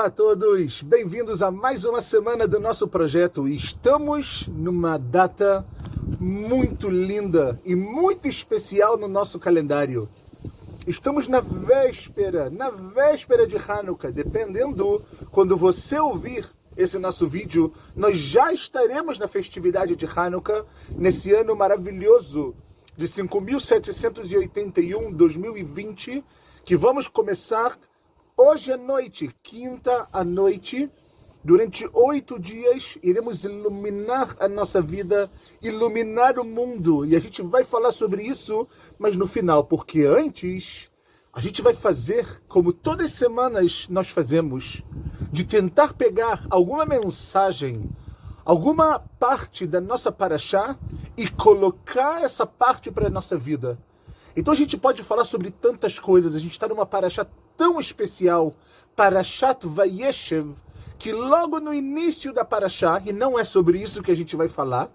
Olá a todos, bem-vindos a mais uma semana do nosso projeto. Estamos numa data muito linda e muito especial no nosso calendário. Estamos na véspera de Hanukkah. Dependendo quando você ouvir esse nosso vídeo, nós já estaremos na festividade de Hanukkah, nesse ano maravilhoso de 5.781, 2020, que vamos começar hoje à noite, quinta à noite. Durante 8 dias, iremos iluminar a nossa vida, iluminar o mundo. E a gente vai falar sobre isso, mas no final, porque antes, a gente vai fazer, como todas as semanas nós fazemos, de tentar pegar alguma mensagem, alguma parte da nossa paraxá e colocar essa parte para a nossa vida. Então a gente pode falar sobre tantas coisas. A gente está numa paraxá tão especial, Parashat Vayeshev, que logo no início da paraxá, e não é sobre isso que a gente vai falar,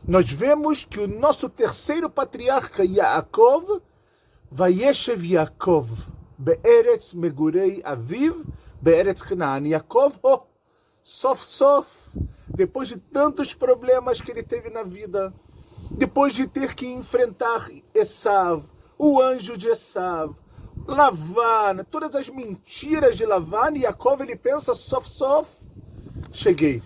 nós vemos que o nosso terceiro patriarca, Yaakov, Vayeshev Yaakov, Be'eretz Megurei Aviv, Be'eretz Canaan. Yaakov, sof, depois de tantos problemas que ele teve na vida, depois de ter que enfrentar Esav, o anjo de Esav, Lavan, todas as mentiras de Lavan, e Yaakov ele pensa, sof, cheguei.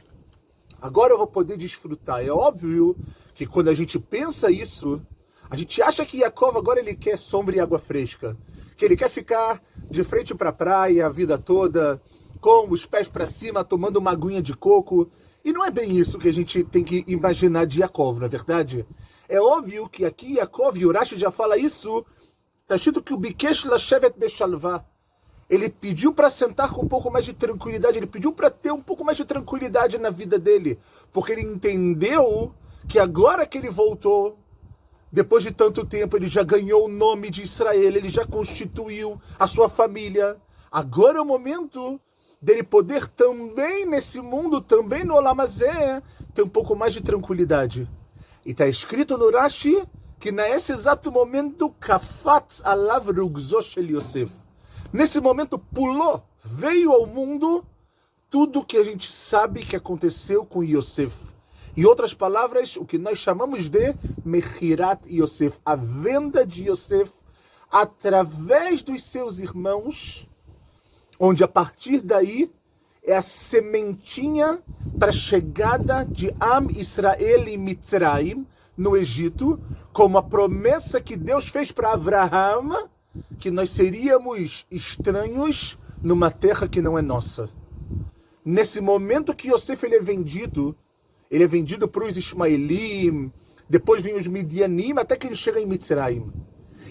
Agora eu vou poder desfrutar. É óbvio que quando a gente pensa isso, a gente acha que Yaakov agora ele quer sombra e água fresca, que ele quer ficar de frente para a praia a vida toda, com os pés para cima, tomando uma aguinha de coco. E não é bem isso que a gente tem que imaginar de Yaakov, na verdade. É óbvio que aqui Yaakov, e Urashi já fala isso, está escrito que o Bikesh Lashevet Beshalvá, ele pediu para sentar com um pouco mais de tranquilidade, ele pediu para ter um pouco mais de tranquilidade na vida dele, porque ele entendeu que agora que ele voltou, depois de tanto tempo, ele já ganhou o nome de Israel, ele já constituiu a sua família. Agora é o momento dele poder também nesse mundo, também no Olam Hazé, ter um pouco mais de tranquilidade. E está escrito no Rashi que nesse exato momento, Kafatz alav rugzo shel Yosef. Nesse momento pulou, veio ao mundo tudo que a gente sabe que aconteceu com Yosef. Em outras palavras, o que nós chamamos de Mechirat Yosef, a venda de Yosef através dos seus irmãos, onde a partir daí é a sementinha para a chegada de Am Israel e Mitzrayim no Egito, como a promessa que Deus fez para Abraham, que nós seríamos estranhos numa terra que não é nossa. Nesse momento que Yosef ele é vendido para os Ismaelim, depois vem os Midianim, até que ele chega em Mitzrayim.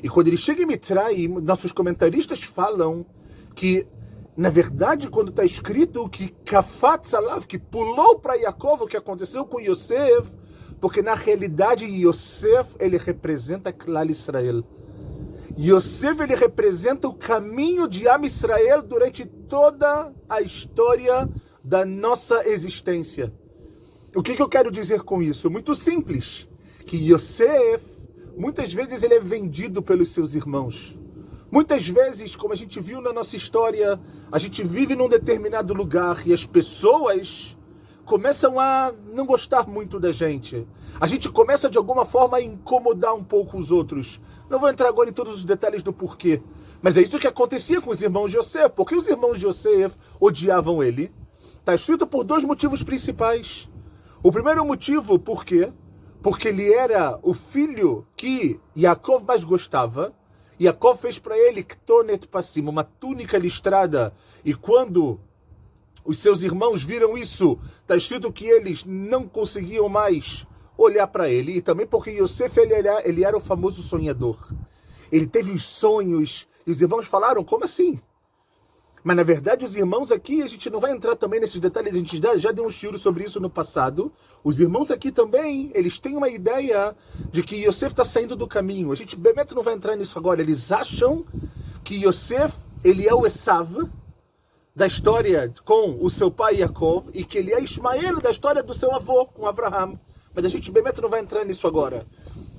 E quando ele chega em Mitzrayim, nossos comentaristas falam que, na verdade, quando está escrito que Kafatz alav, que pulou para Yaakov, o que aconteceu com Yosef, porque na realidade Yosef, ele representa Klal Israel. Yosef, ele representa o caminho de Am Israel durante toda a história da nossa existência. O que eu quero dizer com isso? Muito simples, que Yosef, muitas vezes ele é vendido pelos seus irmãos. Muitas vezes, como a gente viu na nossa história, a gente vive num determinado lugar e as pessoas começam a não gostar muito da gente. A gente começa de alguma forma a incomodar um pouco os outros. Não vou entrar agora em todos os detalhes do porquê, mas é isso que acontecia com os irmãos de Yosef. Porque os irmãos de Yosef odiavam ele. Está escrito por 2 motivos principais. O primeiro motivo, por quê? Porque ele era o filho que Yaakov mais gostava. Yaakov fez para ele Ktonet Passim, uma túnica listrada. E quando os seus irmãos viram isso, está escrito que eles não conseguiam mais olhar para ele. E também porque Yosef ele era o famoso sonhador. Ele teve os sonhos. E os irmãos falaram, como assim? Mas na verdade os irmãos aqui, a gente não vai entrar também nesses detalhes, a gente já deu um shiur sobre isso no passado. Os irmãos aqui também, eles têm uma ideia de que Yosef está saindo do caminho. A gente Bemet não vai entrar nisso agora. Eles acham que Yosef, ele é o Esav da história com o seu pai Yaakov, e que ele é Ismael da história do seu avô com Abraham. Mas a gente Bemet não vai entrar nisso agora.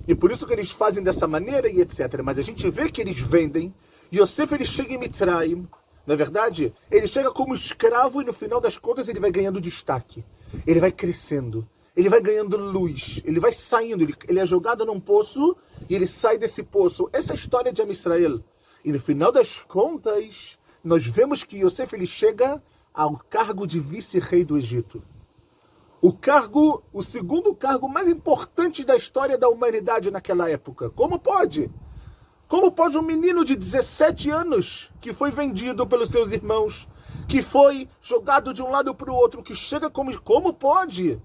E por isso que eles fazem dessa maneira e etc. Mas a gente vê que eles vendem. Yosef ele chega em Mitzrayim. Na verdade, ele chega como escravo e no final das contas ele vai ganhando destaque. Ele vai crescendo. Ele vai ganhando luz. Ele vai saindo. Ele é jogado num poço e ele sai desse poço. Essa é a história de Am Israel. E no final das contas, nós vemos que Yosef ele chega ao cargo de vice-rei do Egito. O segundo cargo mais importante da história da humanidade naquela época. Como pode? Como pode um menino de 17 anos, que foi vendido pelos seus irmãos, que foi jogado de um lado para o outro, que chega como... Como pode?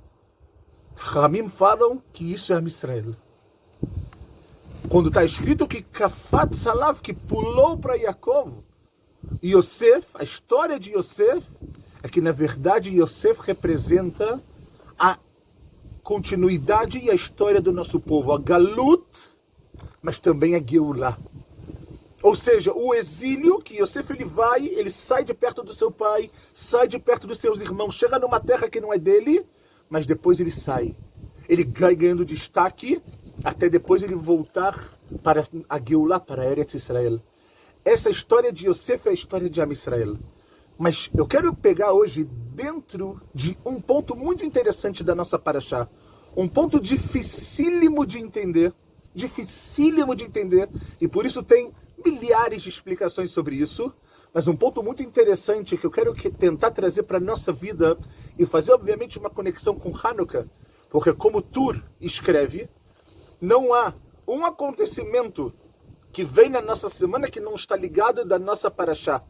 Ramim falam que isso é Am Israel. Quando está escrito que Kafat Salav, que pulou para Yaakov, Yosef, a história de Yosef, é que na verdade Yosef representa a continuidade e a história do nosso povo, a Galut, mas também a Geulah. Ou seja, o exílio que Yosef ele sai de perto do seu pai, sai de perto dos seus irmãos, chega numa terra que não é dele, mas depois ele sai. Ele vai ganhando destaque até depois ele voltar para a Geulah, para a Eretz Israel. Essa história de Yosef é a história de Am Israel. Mas eu quero pegar hoje dentro de um ponto muito interessante da nossa Parashá. Um ponto dificílimo de entender. E por isso tem milhares de explicações sobre isso. Mas um ponto muito interessante que eu quero tentar trazer para a nossa vida e fazer, obviamente, uma conexão com Hanukkah. Porque como Tur escreve, não há um acontecimento que vem na nossa semana que não está ligado da nossa Parashá.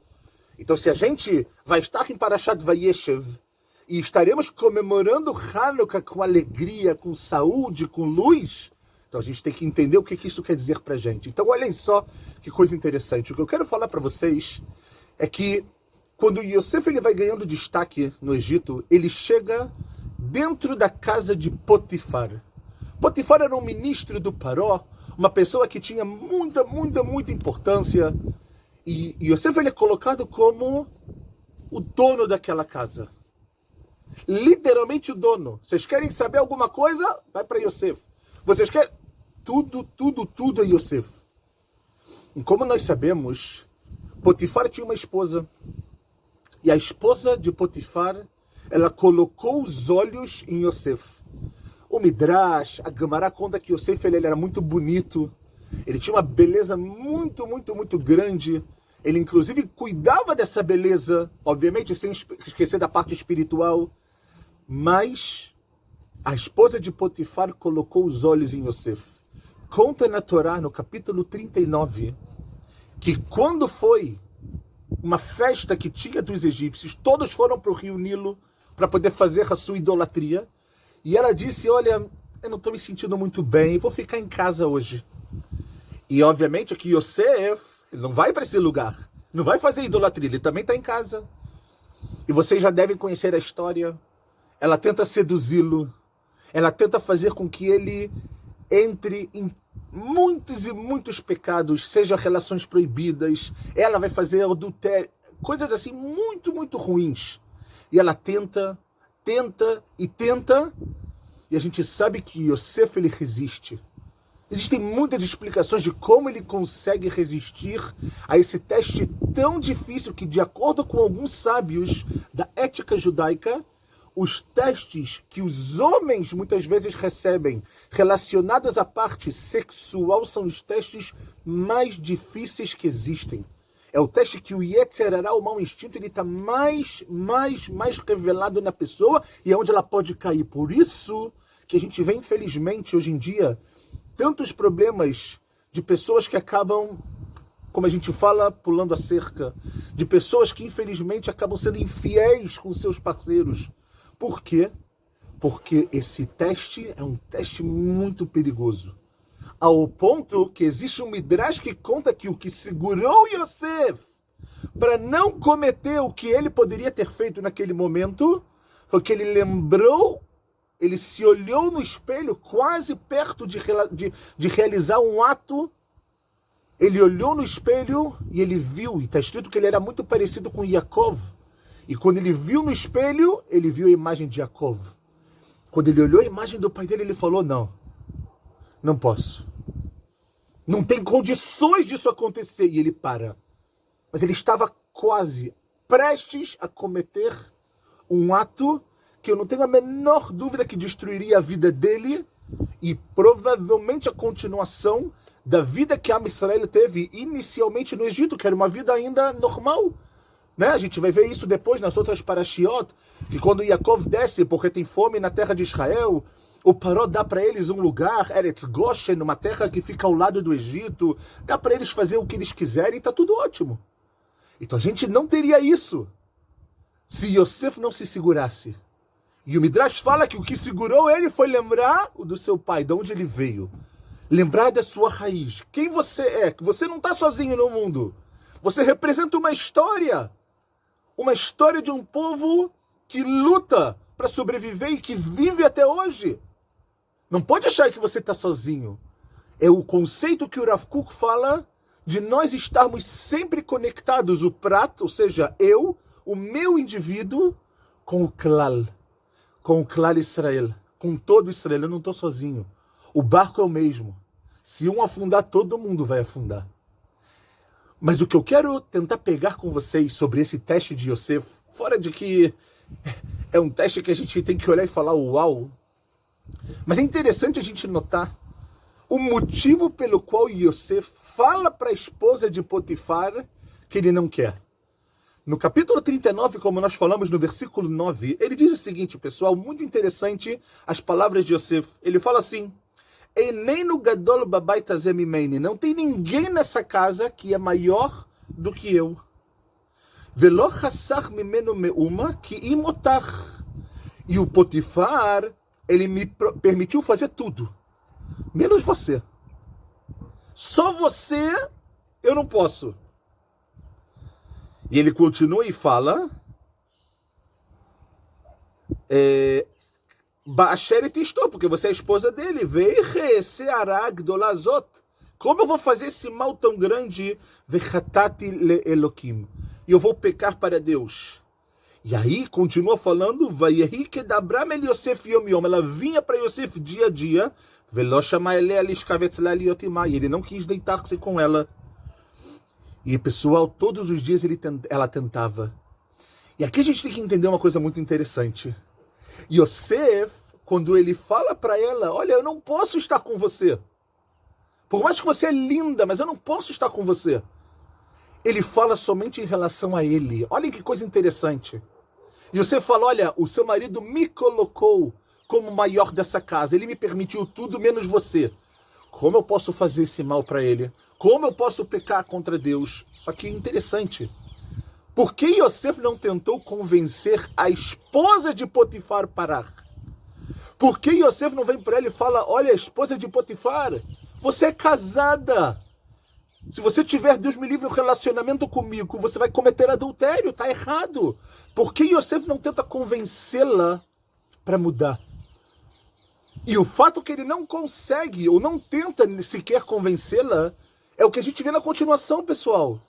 Então, se a gente vai estar em Parashat Vayeshev e estaremos comemorando Hanukkah com alegria, com saúde, com luz, então a gente tem que entender o que isso quer dizer pra gente. Então, olhem só que coisa interessante. O que eu quero falar para vocês é que quando Yosef ele vai ganhando destaque no Egito, ele chega dentro da casa de Potifar. Potifar era um ministro do Paró, uma pessoa que tinha muita importância. E Yosef ele é colocado como o dono daquela casa. Literalmente o dono. Vocês querem saber alguma coisa? Vai para Yosef. Vocês querem... Tudo é Yosef. E como nós sabemos, Potifar tinha uma esposa. E a esposa de Potifar, ela colocou os olhos em Yosef. O Midrash, a Gemara conta que Yosef ele era muito bonito. Ele tinha uma beleza muito grande. Ele, inclusive, cuidava dessa beleza, obviamente, sem esquecer da parte espiritual. Mas a esposa de Potifar colocou os olhos em Yosef. Conta na Torá, no capítulo 39, que quando foi uma festa que tinha dos egípcios, todos foram para o rio Nilo para poder fazer a sua idolatria. E ela disse, olha, eu não estou me sentindo muito bem, vou ficar em casa hoje. E, obviamente, que Yosef, ele não vai para esse lugar, não vai fazer idolatria, ele também está em casa. E vocês já devem conhecer a história. Ela tenta seduzi-lo, ela tenta fazer com que ele entre em muitos pecados, seja relações proibidas, ela vai fazer adultério, coisas assim muito ruins. E ela tenta, e a gente sabe que Yosef ele resiste. Existem muitas explicações de como ele consegue resistir a esse teste tão difícil que, de acordo com alguns sábios da ética judaica, os testes que os homens muitas vezes recebem relacionados à parte sexual são os testes mais difíceis que existem. É o teste que o Yetzer Hará, o mau instinto, ele está mais revelado na pessoa e é onde ela pode cair. Por isso que a gente vê, infelizmente, hoje em dia, tantos problemas de pessoas que acabam, como a gente fala, pulando a cerca, de pessoas que, infelizmente, acabam sendo infiéis com seus parceiros. Por quê? Porque esse teste é um teste muito perigoso. Ao ponto que existe um Midrash que conta que o que segurou Yosef para não cometer o que ele poderia ter feito naquele momento foi que ele lembrou, ele se olhou no espelho quase perto de realizar um ato. Ele olhou no espelho e ele viu, e está escrito que ele era muito parecido com Yaakov. E quando ele viu no espelho, ele viu a imagem de Yaakov. Quando ele olhou a imagem do pai dele, ele falou, não posso. Não tem condições disso acontecer. E ele para. Mas ele estava quase prestes a cometer um ato que eu não tenho a menor dúvida que destruiria a vida dele e provavelmente a continuação da vida que Am Israel teve inicialmente no Egito, que era uma vida ainda normal. Né? A gente vai ver isso depois nas outras parashiot, que quando Yaakov desce porque tem fome na terra de Israel, o Paró dá para eles um lugar, Eretz Goshen, uma terra que fica ao lado do Egito, dá para eles fazer o que eles quiserem e está tudo ótimo. Então a gente não teria isso se Yosef não se segurasse. E o Midrash fala que o que segurou ele foi lembrar do seu pai, de onde ele veio. Lembrar da sua raiz. Quem você é, que você não está sozinho no mundo. Você representa uma história. Uma história de um povo que luta para sobreviver e que vive até hoje. Não pode achar que você está sozinho. É o conceito que o Rav Kook fala de nós estarmos sempre conectados, o prato, ou seja, eu, o meu indivíduo, com o Klal Israel, com todo Israel. Eu não estou sozinho. O barco é o mesmo. Se um afundar, todo mundo vai afundar. Mas o que eu quero tentar pegar com vocês sobre esse teste de Yosef, fora de que é um teste que a gente tem que olhar e falar uau, mas é interessante a gente notar o motivo pelo qual Yosef fala para a esposa de Potifar que ele não quer. No capítulo 39, como nós falamos no versículo 9, ele diz o seguinte, pessoal, muito interessante as palavras de Yosef. Ele fala assim, Eneinu gadol babait hazeh mimeni. Não tem ninguém nessa casa que é maior do que eu. Velo chassach mimenu meuma ki im otach. E o Potifar, ele me permitiu fazer tudo, menos você. Só você eu não posso. E ele continua e fala, Ba'asheret estou, porque você é a esposa dele. Veiche se'ara gdola zot. Como eu vou fazer esse mal tão grande? Vechatati le'elokim. E eu vou pecar para Deus. E aí continua falando, Vayehi kedabram el Yosef yom yom. Ela vinha para Yosef dia a dia. Velo shama elea lishkavetz la liot ima. E ele não quis deitar-se com ela. E pessoal, todos os dias ela tentava. E aqui a gente tem que entender uma coisa muito interessante. Yosef, quando ele fala para ela, olha, eu não posso estar com você. Por mais que você é linda, mas eu não posso estar com você. Ele fala somente em relação a ele. Olhem que coisa interessante. Yosef fala, olha, o seu marido me colocou como maior dessa casa. Ele me permitiu tudo menos você. Como eu posso fazer esse mal para ele? Como eu posso pecar contra Deus? Só que é interessante. Por que Yosef não tentou convencer a esposa de Potifar a parar? Por que Yosef não vem para ela e fala, olha, esposa de Potifar, você é casada. Se você tiver, Deus me livre, um relacionamento comigo, você vai cometer adultério, está errado. Por que Yosef não tenta convencê-la para mudar? E o fato que ele não consegue, ou não tenta sequer convencê-la, é o que a gente vê na continuação, pessoal.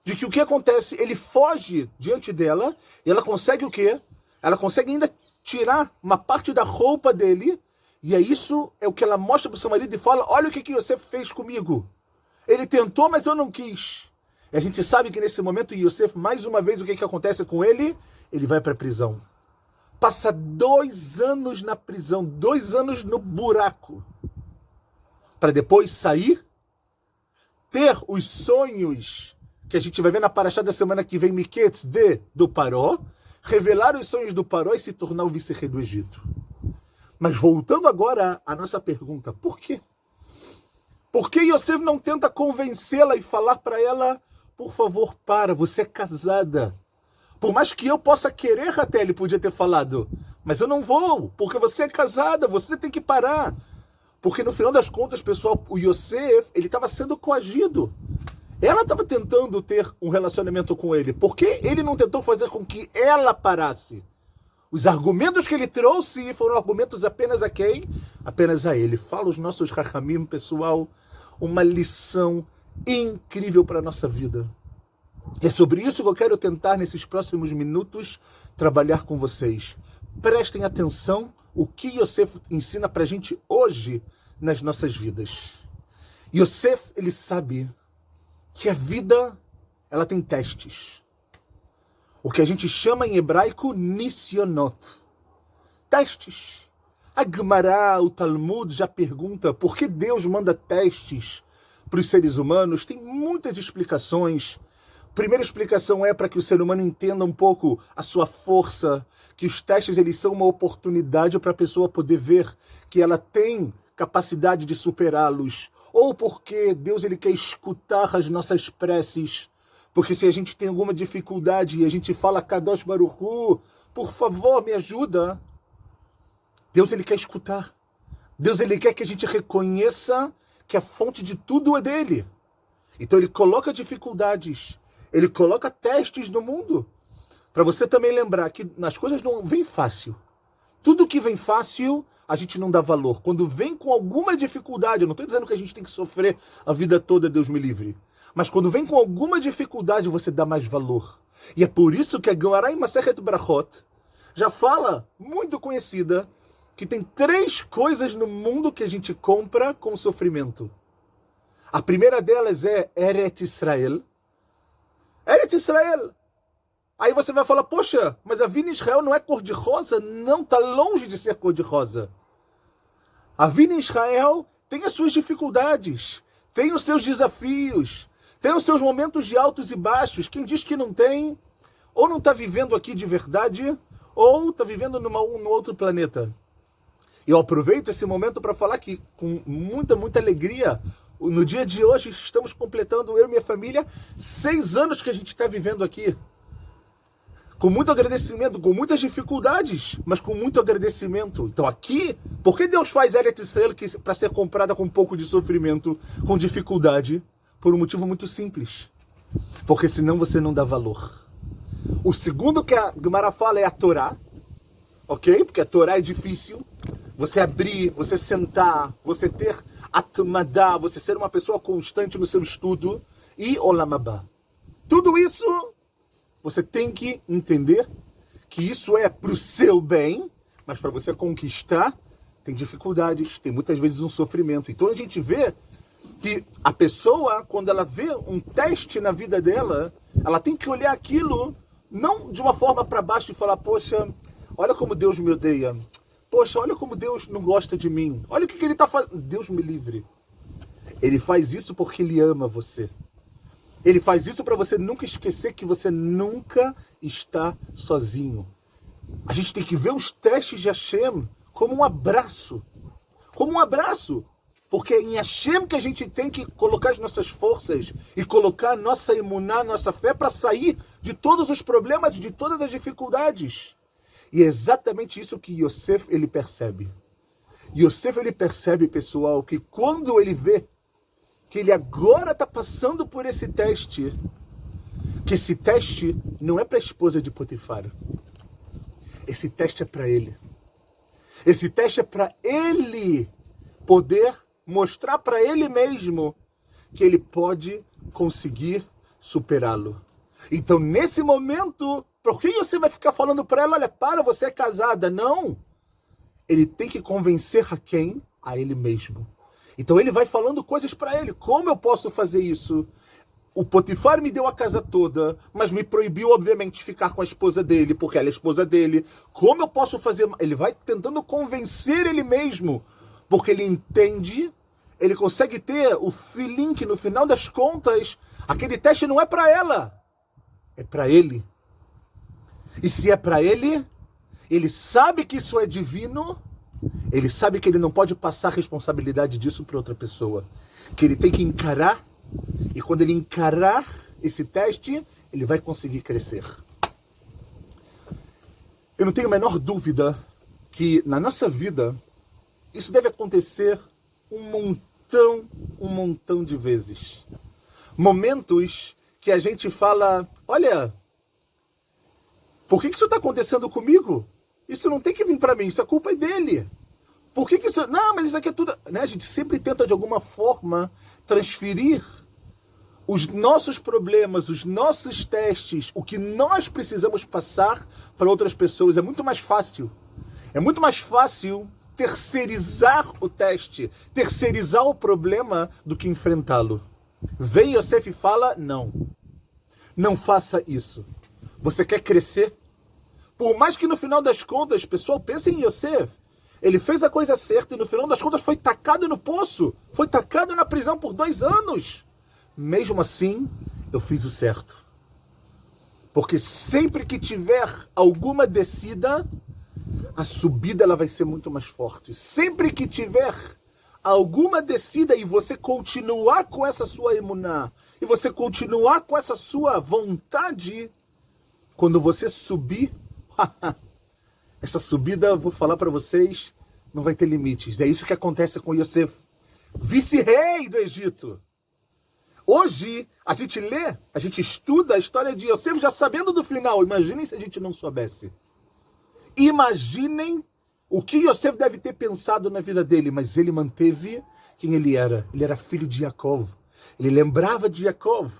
De que o que acontece? Ele foge diante dela, e ela consegue o quê? Ela consegue ainda tirar uma parte da roupa dele, e isso é o que ela mostra para o seu marido e fala, olha o que Yosef fez comigo. Ele tentou, mas eu não quis. E a gente sabe que nesse momento, Yosef, mais uma vez, o que acontece com ele? Ele vai para a prisão. Passa 2 anos na prisão, 2 anos no buraco, para depois sair, ter os sonhos que a gente vai ver na paraxá da semana que vem, Miketz do Paró, revelar os sonhos do Paró e se tornar o vice-rei do Egito. Mas voltando agora à nossa pergunta, por quê? Por que Yosef não tenta convencê-la e falar para ela, por favor, para, você é casada. Por mais que eu possa querer até, ele podia ter falado, mas eu não vou, porque você é casada, você tem que parar. Porque no final das contas, pessoal, o Yosef, ele estava sendo coagido. Ela estava tentando ter um relacionamento com ele. Por que ele não tentou fazer com que ela parasse? Os argumentos que ele trouxe foram argumentos apenas a quem? Apenas a ele. Fala os nossos rachamim, pessoal, uma lição incrível para a nossa vida. É sobre isso que eu quero tentar, nesses próximos minutos, trabalhar com vocês. Prestem atenção o que Yosef ensina para a gente hoje nas nossas vidas. Yosef, ele sabe que a vida, ela tem testes. o que a gente chama em hebraico nisionot, testes. A Gemara, o Talmud já pergunta por que Deus manda testes para os seres humanos. Tem muitas explicações. Primeira explicação é para que o ser humano entenda um pouco a sua força, que os testes eles são uma oportunidade para a pessoa poder ver que ela tem capacidade de superá-los, ou porque Deus ele quer escutar as nossas preces, porque se a gente tem alguma dificuldade e a gente fala Kadosh Baruch Hu, por favor, me ajuda, Deus ele quer escutar. Deus ele quer que a gente reconheça que a fonte de tudo é dele. Então ele coloca dificuldades, ele coloca testes no mundo, para você também lembrar que as coisas não vêm fácil. Tudo que vem fácil, a gente não dá valor. Quando vem com alguma dificuldade, eu não estou dizendo que a gente tem que sofrer a vida toda, Deus me livre. Mas quando vem com alguma dificuldade, você dá mais valor. E é por isso que a Gemara em Masechet Brachot já fala, muito conhecida, que tem 3 coisas no mundo que a gente compra com sofrimento. A primeira delas é Eretz Israel. Eretz Israel. Aí você vai falar, poxa, mas a vida em Israel não é cor-de-rosa? Não, está longe de ser cor-de-rosa. A vida em Israel tem as suas dificuldades, tem os seus desafios, tem os seus momentos de altos e baixos. Quem diz que não tem, ou não está vivendo aqui de verdade, ou está vivendo num outro planeta. Eu aproveito esse momento para falar que, com muita alegria, no dia de hoje estamos completando, eu e minha família, 6 anos que a gente está vivendo aqui. Com muito agradecimento, com muitas dificuldades, mas com muito agradecimento. Então aqui, por que Deus faz Eretz Israel para ser comprada com um pouco de sofrimento, com dificuldade? Por um motivo muito simples. Porque senão você não dá valor. O segundo que a Gemara fala é a Torá. Ok? Porque a Torá é difícil. Você abrir, você sentar, você ter atmadá, você ser uma pessoa constante no seu estudo. E Olam Haba. Tudo isso, você tem que entender que isso é para o seu bem, mas para você conquistar, tem dificuldades, tem muitas vezes um sofrimento. Então a gente vê que a pessoa, quando ela vê um teste na vida dela, ela tem que olhar aquilo, não de uma forma para baixo e falar, poxa, olha como Deus me odeia. Poxa, olha como Deus não gosta de mim. Olha o que ele está fazendo. Deus me livre. Ele faz isso porque ele ama você. Ele faz isso para você nunca esquecer que você nunca está sozinho. A gente tem que ver os testes de Hashem como um abraço. Como um abraço. Porque é em Hashem que a gente tem que colocar as nossas forças e colocar a nossa emuná, nossa fé para sair de todos os problemas e de todas as dificuldades. E é exatamente isso que Yosef ele percebe. Yosef ele percebe, pessoal, que quando ele vê que ele agora está passando por esse teste, que esse teste não é para a esposa de Potifar. Esse teste é para ele. Esse teste é para ele poder mostrar para ele mesmo que ele pode conseguir superá-lo. Então, nesse momento, por que você vai ficar falando para ela, olha, você é casada? Não. Ele tem que convencer a quem? A ele mesmo. Então ele vai falando coisas para ele. Como eu posso fazer isso? O Potifar me deu a casa toda, mas me proibiu, obviamente, de ficar com a esposa dele, porque ela é a esposa dele. Como eu posso fazer? Ele vai tentando convencer ele mesmo, porque ele entende, ele consegue ter o feeling que, no final das contas, aquele teste não é para ela, é para ele. E se é para ele, ele sabe que isso é divino, ele sabe que ele não pode passar a responsabilidade disso para outra pessoa. Que ele tem que encarar, e quando ele encarar esse teste, ele vai conseguir crescer. Eu não tenho a menor dúvida que na nossa vida, isso deve acontecer um montão de vezes. Momentos que a gente fala, olha, por que isso está acontecendo comigo? Isso não tem que vir para mim, isso é culpa dele. Por que isso... Não, mas isso aqui é tudo... Né? A gente sempre tenta, de alguma forma, transferir os nossos problemas, os nossos testes, o que nós precisamos passar para outras pessoas. É muito mais fácil. É muito mais fácil terceirizar o teste, terceirizar o problema, do que enfrentá-lo. Vem Yosef e fala, não. Não faça isso. Você quer crescer? Por mais que no final das contas, pessoal, pensem em Yosef. Ele fez a coisa certa e no final das contas foi tacado no poço. Foi tacado na prisão por 2 anos. Mesmo assim, eu fiz o certo. Porque sempre que tiver alguma descida, a subida ela vai ser muito mais forte. Sempre que tiver alguma descida e você continuar com essa sua emuná, e você continuar com essa sua vontade, quando você subir, essa subida, vou falar para vocês, não vai ter limites. É isso que acontece com Yosef, vice-rei do Egito. Hoje, a gente lê, a gente estuda a história de Yosef já sabendo do final. Imaginem se a gente não soubesse. Imaginem o que Yosef deve ter pensado na vida dele, mas ele manteve quem ele era. Ele era filho de Yaakov. Ele lembrava de Yaakov.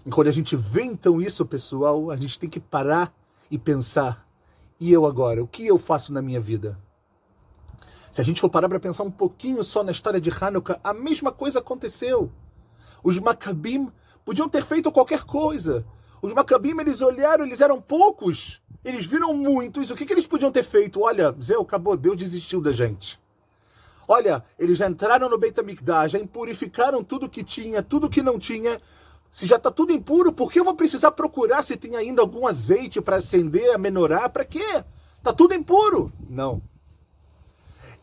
E quando a gente vê então isso, pessoal, a gente tem que parar e pensar, e eu agora? O que eu faço na minha vida? Se a gente for parar para pensar um pouquinho só na história de Hanukkah, a mesma coisa aconteceu. Os Macabim podiam ter feito qualquer coisa. Os Macabim, eles olharam, eles eram poucos. Eles viram muitos. O que eles podiam ter feito? Olha, Zé, acabou, Deus desistiu da gente. Olha, eles já entraram no Beit HaMikdash, já impurificaram tudo que tinha, tudo que não tinha. Se já está tudo impuro, por que eu vou precisar procurar se tem ainda algum azeite para acender, a menorá? Para quê? Está tudo impuro. Não.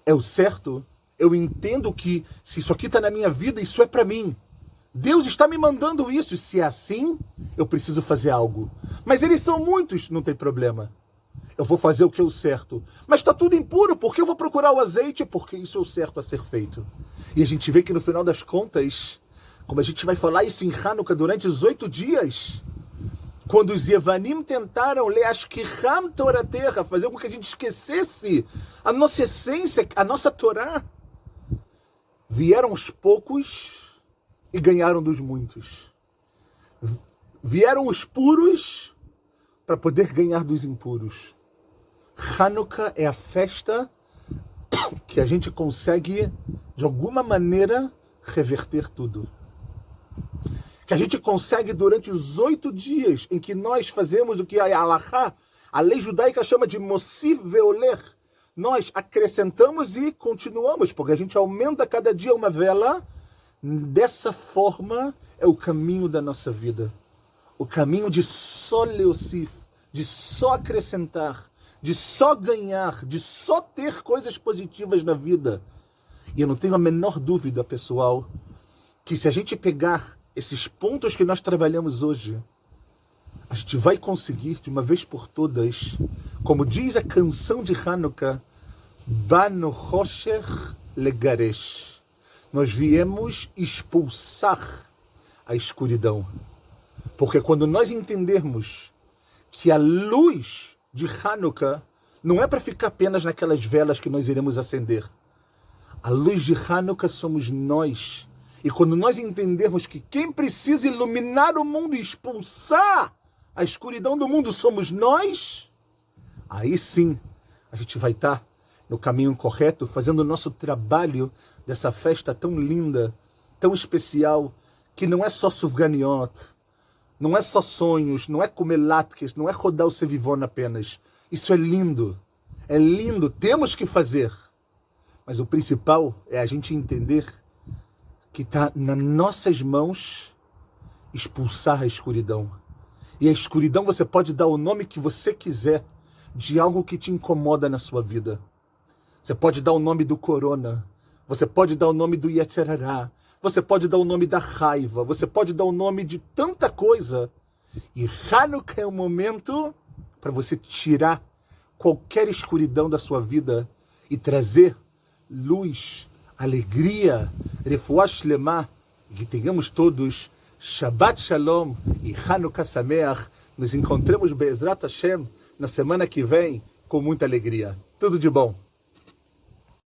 É o certo. Eu entendo que se isso aqui está na minha vida, isso é para mim. Deus está me mandando isso, e se é assim, eu preciso fazer algo. Mas eles são muitos, não tem problema. Eu vou fazer o que é o certo. Mas está tudo impuro, por que eu vou procurar o azeite? Porque isso é o certo a ser feito. E a gente vê que no final das contas, como a gente vai falar isso em Hanukkah durante os 8 dias, quando os Yevanim tentaram leashkicham Toratecha, fazer com que a gente esquecesse a nossa essência, a nossa Torá, vieram os poucos e ganharam dos muitos. Vieram os puros para poder ganhar dos impuros. Hanukkah é a festa que a gente consegue, de alguma maneira, reverter tudo. Que a gente consegue, durante os 8 dias em que nós fazemos o que a Halachá, a lei judaica chama de Mosif Veoler, nós acrescentamos e continuamos, porque a gente aumenta cada dia uma vela. Dessa forma é o caminho da nossa vida. O caminho de só leosif, de só acrescentar, de só ganhar, de só ter coisas positivas na vida. E eu não tenho a menor dúvida, pessoal, que se a gente pegar esses pontos que nós trabalhamos hoje, a gente vai conseguir, de uma vez por todas, como diz a canção de Hanukkah, Banu Chosher Legaresh. Nós viemos expulsar a escuridão. Porque quando nós entendermos que a luz de Hanukkah não é para ficar apenas naquelas velas que nós iremos acender. A luz de Hanukkah somos nós. E quando nós entendermos que quem precisa iluminar o mundo e expulsar a escuridão do mundo somos nós, aí sim a gente vai estar no caminho correto, fazendo o nosso trabalho dessa festa tão linda, tão especial, que não é só Sufganiot, não é só sonhos, não é comer latkes, não é rodar o Sevivon apenas. Isso é lindo, temos que fazer. Mas o principal é a gente entender que está nas nossas mãos expulsar a escuridão. E a escuridão você pode dar o nome que você quiser de algo que te incomoda na sua vida. Você pode dar o nome do corona, você pode dar o nome do Yetzer Hara, você pode dar o nome da raiva, você pode dar o nome de tanta coisa. E Hanukkah é o momento para você tirar qualquer escuridão da sua vida e trazer luz, alegria, refuah shlemah, e que tenhamos todos Shabbat Shalom e Hanukkah Sameach. Nos encontramos, Be'ezrat Hashem, na semana que vem, com muita alegria. Tudo de bom.